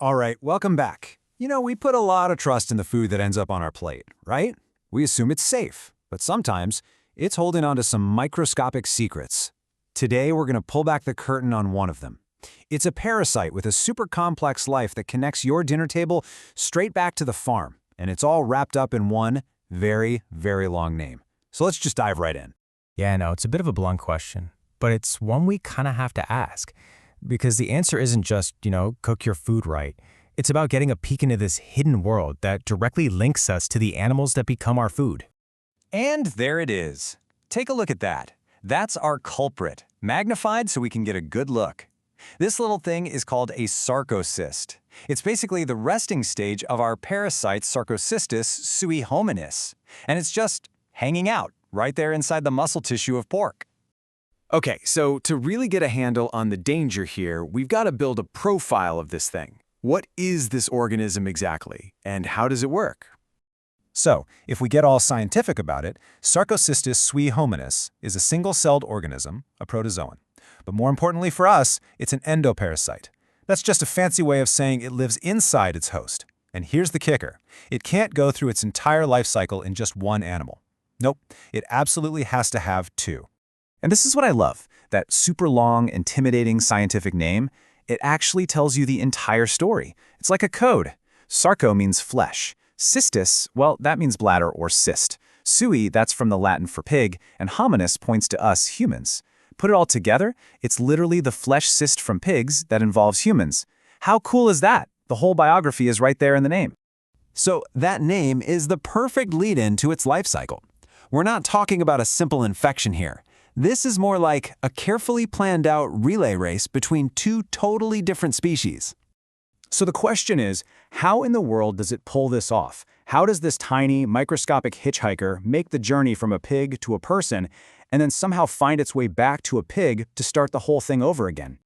All right, welcome back. We put a lot of trust in the food that ends up on our plate, right? We assume it's safe, but sometimes it's holding on to some microscopic secrets. Today, we're going to pull back the curtain on one of them. It's a parasite with a super complex life that connects your dinner table straight back to the farm, and it's all wrapped up in one very, very long name. So let's just dive right in. Yeah, no, it's a bit of a blunt question, but it's one we kind of have to ask. Because the answer isn't just, cook your food right. It's about getting a peek into this hidden world that directly links us to the animals that become our food. And there it is. Take a look at that. That's our culprit, magnified so we can get a good look. This little thing is called a sarcocyst. It's basically the resting stage of our parasite Sarcocystis suihominis. And it's just hanging out right there inside the muscle tissue of pork. Okay, so to really get a handle on the danger here, we've got to build a profile of this thing. What is this organism exactly, and how does it work? So, if we get all scientific about it, Sarcocystis suihominis is a single-celled organism, a protozoan. But more importantly for us, it's an endoparasite. That's just a fancy way of saying it lives inside its host. And here's the kicker. It can't go through its entire life cycle in just one animal. Nope, it absolutely has to have two. And this is what I love, that super long, intimidating scientific name. It actually tells you the entire story. It's like a code. Sarco means flesh. Cystis, well, that means bladder or cyst. Sui, that's from the Latin for pig, and hominis points to us humans. Put it all together, it's literally the flesh cyst from pigs that involves humans. How cool is that? The whole biography is right there in the name. So that name is the perfect lead-in to its life cycle. We're not talking about a simple infection here. This is more like a carefully planned out relay race between two totally different species. So the question is, how in the world does it pull this off? How does this tiny, microscopic hitchhiker make the journey from a pig to a person and then somehow find its way back to a pig to start the whole thing over again?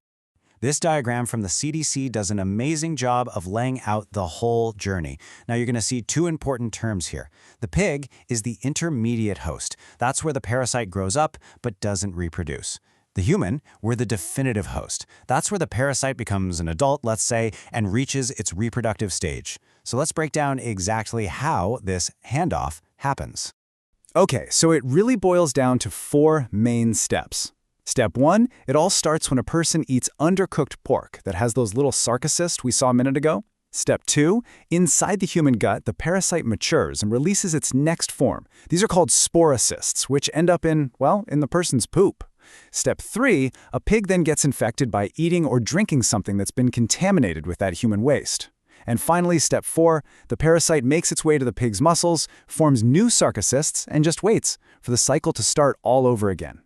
This diagram from the CDC does an amazing job of laying out the whole journey. Now you're going to see two important terms here. The pig is the intermediate host. That's where the parasite grows up but doesn't reproduce. The human, we're the definitive host. That's where the parasite becomes an adult, let's say, and reaches its reproductive stage. So let's break down exactly how this handoff happens. Okay, so it really boils down to four main steps. Step 1, it all starts when a person eats undercooked pork that has those little sarcocysts we saw a minute ago. Step 2, inside the human gut, the parasite matures and releases its next form. These are called sporocysts, which end up in the person's poop. Step 3, a pig then gets infected by eating or drinking something that's been contaminated with that human waste. And finally, step 4, the parasite makes its way to the pig's muscles, forms new sarcocysts, and just waits for the cycle to start all over again.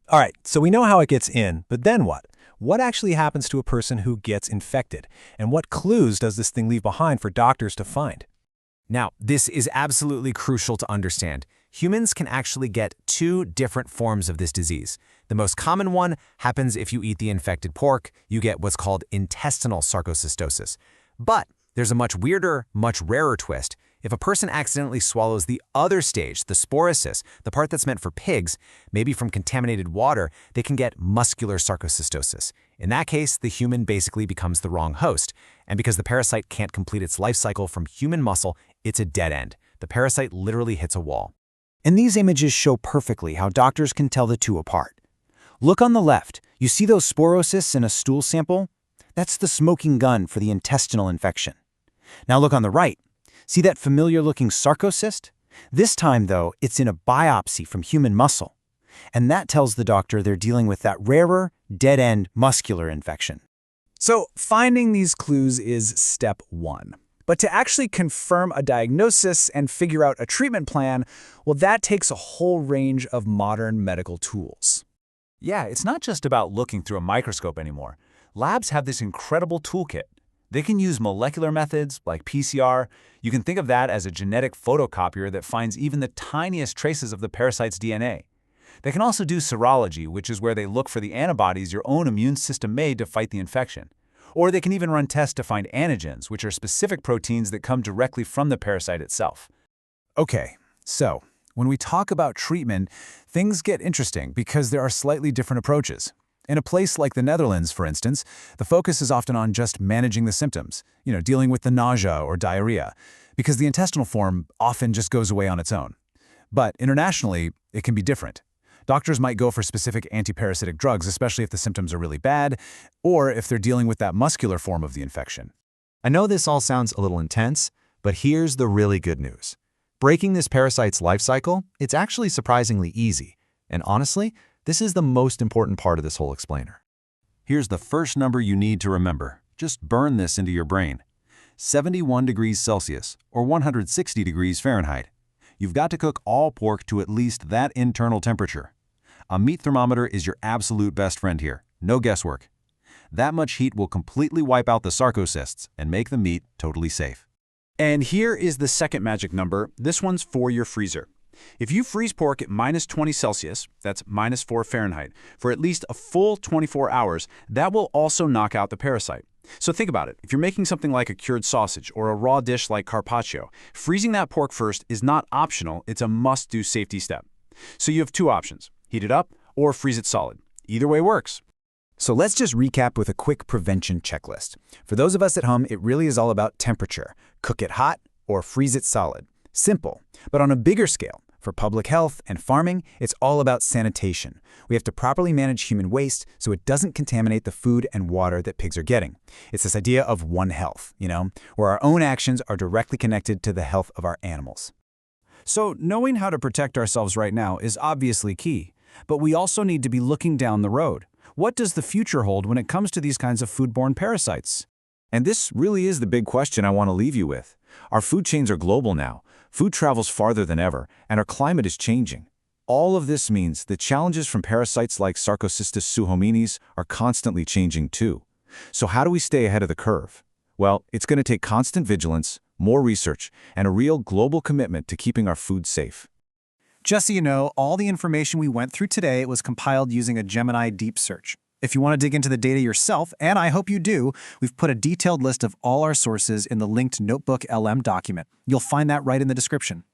All right, so we know how it gets in, but then what? What actually happens to a person who gets infected? And what clues does this thing leave behind for doctors to find? Now, this is absolutely crucial to understand. Humans can actually get two different forms of this disease. The most common one happens if you eat the infected pork. You get what's called intestinal sarcocystosis. But there's a much weirder, much rarer twist. If a person accidentally swallows the other stage, the sporocyst, the part that's meant for pigs, maybe from contaminated water, they can get muscular sarcocystosis. In that case, the human basically becomes the wrong host. And because the parasite can't complete its life cycle from human muscle, it's a dead end. The parasite literally hits a wall. And these images show perfectly how doctors can tell the two apart. Look on the left. You see those sporocysts in a stool sample? That's the smoking gun for the intestinal infection. Now look on the right. See that familiar-looking sarcocyst? This time, though, it's in a biopsy from human muscle. And that tells the doctor they're dealing with that rarer, dead-end muscular infection. So finding these clues is step 1. But to actually confirm a diagnosis and figure out a treatment plan, well, that takes a whole range of modern medical tools. Yeah, it's not just about looking through a microscope anymore. Labs have this incredible toolkit. They can use molecular methods like PCR. You can think of that as a genetic photocopier that finds even the tiniest traces of the parasite's DNA. They can also do serology, which is where they look for the antibodies your own immune system made to fight the infection. Or they can even run tests to find antigens, which are specific proteins that come directly from the parasite itself. Okay, so when we talk about treatment, things get interesting because there are slightly different approaches. In a place like the Netherlands, for instance, the focus is often on just managing the symptoms, dealing with the nausea or diarrhea, because the intestinal form often just goes away on its own. But internationally, it can be different. Doctors might go for specific antiparasitic drugs, especially if the symptoms are really bad, or if they're dealing with that muscular form of the infection. I know this all sounds a little intense, but here's the really good news. Breaking this parasite's life cycle, it's actually surprisingly easy. And honestly, this is the most important part of this whole explainer. Here's the first number you need to remember. Just burn this into your brain. 71 degrees Celsius, or 160 degrees Fahrenheit. You've got to cook all pork to at least that internal temperature. A meat thermometer is your absolute best friend here. No guesswork. That much heat will completely wipe out the sarcocysts and make the meat totally safe. And here is the second magic number. This one's for your freezer. If you freeze pork at -20 Celsius, that's -4 Fahrenheit, for at least a full 24 hours, that will also knock out the parasite. So think about it. If you're making something like a cured sausage or a raw dish like carpaccio, freezing that pork first is not optional, it's a must-do safety step. So you have two options: heat it up or freeze it solid. Either way works. So let's just recap with a quick prevention checklist. For those of us at home, it really is all about temperature. Cook it hot or freeze it solid. Simple. But on a bigger scale, for public health and farming, it's all about sanitation. We have to properly manage human waste so it doesn't contaminate the food and water that pigs are getting. It's this idea of one health, where our own actions are directly connected to the health of our animals. So knowing how to protect ourselves right now is obviously key, but we also need to be looking down the road. What does the future hold when it comes to these kinds of foodborne parasites? And this really is the big question I want to leave you with. Our food chains are global now. Food travels farther than ever, and our climate is changing. All of this means the challenges from parasites like Sarcocystis suihominis are constantly changing too. So how do we stay ahead of the curve? Well, it's going to take constant vigilance, more research, and a real global commitment to keeping our food safe. Just so you know, all the information we went through today was compiled using a Gemini deep search. If you want to dig into the data yourself, and I hope you do, we've put a detailed list of all our sources in the linked Notebook LM document. You'll find that right in the description.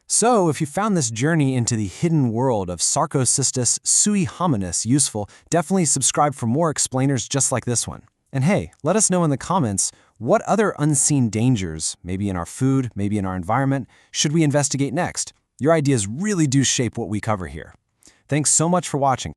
So, if you found this journey into the hidden world of Sarcocystis suihominis useful, definitely subscribe for more explainers just like this one. And hey, let us know in the comments what other unseen dangers, maybe in our food, maybe in our environment, should we investigate next? Your ideas really do shape what we cover here. Thanks so much for watching.